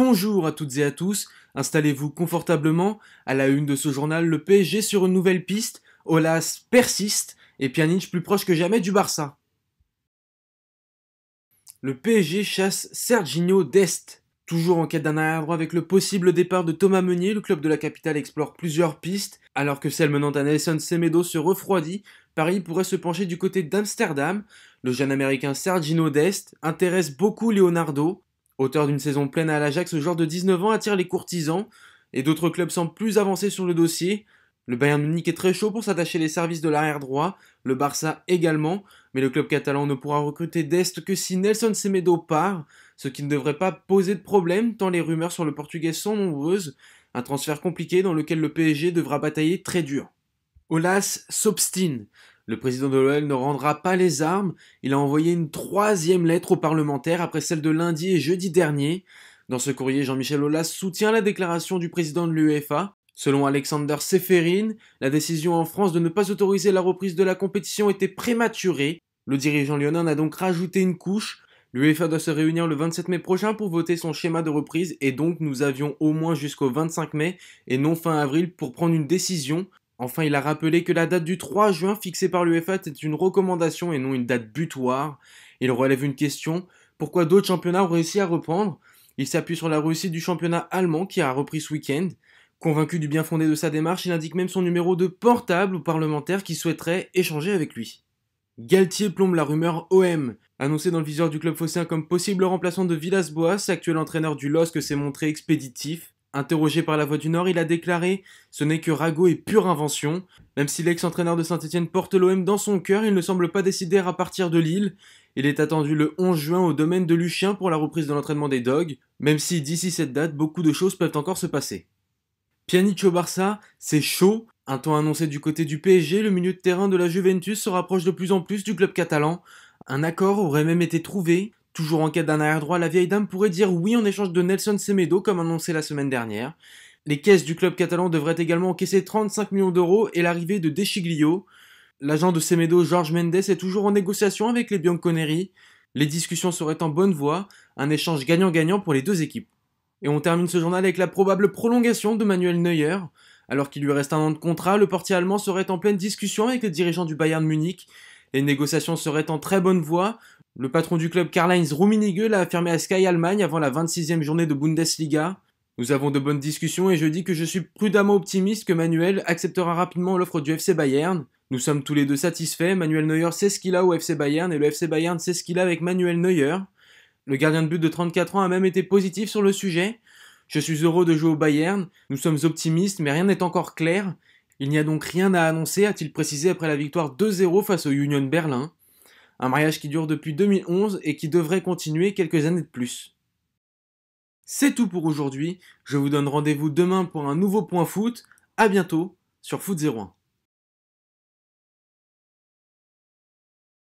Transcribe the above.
Bonjour à toutes et à tous, installez-vous confortablement. À la une de ce journal, le PSG sur une nouvelle piste, Aulas persiste et Pjanic plus proche que jamais du Barça. Le PSG chasse Serginho Dest. Toujours en quête d'un arrière-droit avec le possible départ de Thomas Meunier, le club de la capitale explore plusieurs pistes. Alors que celle menant à Nelson Semedo se refroidit, Paris pourrait se pencher du côté d'Amsterdam. Le jeune américain Serginho Dest intéresse beaucoup Leonardo. Auteur d'une saison pleine à l'Ajax, le joueur de 19 ans attire les courtisans et d'autres clubs semblent plus avancés sur le dossier. Le Bayern Munich est très chaud pour s'attacher les services de l'arrière droit, le Barça également, mais le club catalan ne pourra recruter Dest que si Nelson Semedo part, ce qui ne devrait pas poser de problème tant les rumeurs sur le portugais sont nombreuses, un transfert compliqué dans lequel le PSG devra batailler très dur. Aulas s'obstine. Le président de l'OL ne rendra pas les armes, il a envoyé une troisième lettre aux parlementaires après celle de lundi et jeudi dernier. Dans ce courrier, Jean-Michel Aulas soutient la déclaration du président de l'UEFA. Selon Alexander Seferin, la décision en France de ne pas autoriser la reprise de la compétition était prématurée. Le dirigeant lyonnais en a donc rajouté une couche. L'UEFA doit se réunir le 27 mai prochain pour voter son schéma de reprise et donc nous avions au moins jusqu'au 25 mai et non fin avril pour prendre une décision. Enfin, il a rappelé que la date du 3 juin fixée par l'UEFA était une recommandation et non une date butoir. Il relève une question, pourquoi d'autres championnats ont réussi à reprendre? Il s'appuie sur la réussite du championnat allemand qui a repris ce week-end. Convaincu du bien fondé de sa démarche, il indique même son numéro de portable aux parlementaires qui souhaiteraient échanger avec lui. Galtier plombe la rumeur OM. Annoncé dans le viseur du club phocéen comme possible remplaçant de Villas-Boas, actuel entraîneur du LOSC s'est montré expéditif. Interrogé par la Voix du Nord, il a déclaré « Ce n'est que ragot et pure invention ». Même si l'ex-entraîneur de Saint-Etienne porte l'OM dans son cœur, il ne semble pas décider à partir de Lille. Il est attendu le 11 juin au domaine de Lucien pour la reprise de l'entraînement des Dogs, même si d'ici cette date, beaucoup de choses peuvent encore se passer. Pjanic au Barça, c'est chaud. Un temps annoncé du côté du PSG, le milieu de terrain de la Juventus se rapproche de plus en plus du club catalan. Un accord aurait même été trouvé. Toujours en quête d'un arrière-droit, la vieille dame pourrait dire oui en échange de Nelson Semedo comme annoncé la semaine dernière. Les caisses du club catalan devraient également encaisser 35 millions d'euros et l'arrivée de De Sciglio. L'agent de Semedo, Jorge Mendes, est toujours en négociation avec les Bianconeri. Les discussions seraient en bonne voie, un échange gagnant-gagnant pour les deux équipes. Et on termine ce journal avec la probable prolongation de Manuel Neuer. Alors qu'il lui reste un an de contrat, le portier allemand serait en pleine discussion avec les dirigeants du Bayern Munich. Les négociations seraient en très bonne voie. Le patron du club Karl-Heinz Rummenigge l'a affirmé à Sky Allemagne avant la 26e journée de Bundesliga. Nous avons de bonnes discussions et je dis que je suis prudemment optimiste que Manuel acceptera rapidement l'offre du FC Bayern. Nous sommes tous les deux satisfaits, Manuel Neuer sait ce qu'il a au FC Bayern et le FC Bayern sait ce qu'il a avec Manuel Neuer. Le gardien de but de 34 ans a même été positif sur le sujet. Je suis heureux de jouer au Bayern, nous sommes optimistes mais rien n'est encore clair. Il n'y a donc rien à annoncer, a-t-il précisé après la victoire 2-0 face au Union Berlin. Un mariage qui dure depuis 2011 et qui devrait continuer quelques années de plus. C'est tout pour aujourd'hui, je vous donne rendez-vous demain pour un nouveau point foot. À bientôt sur Foot 01.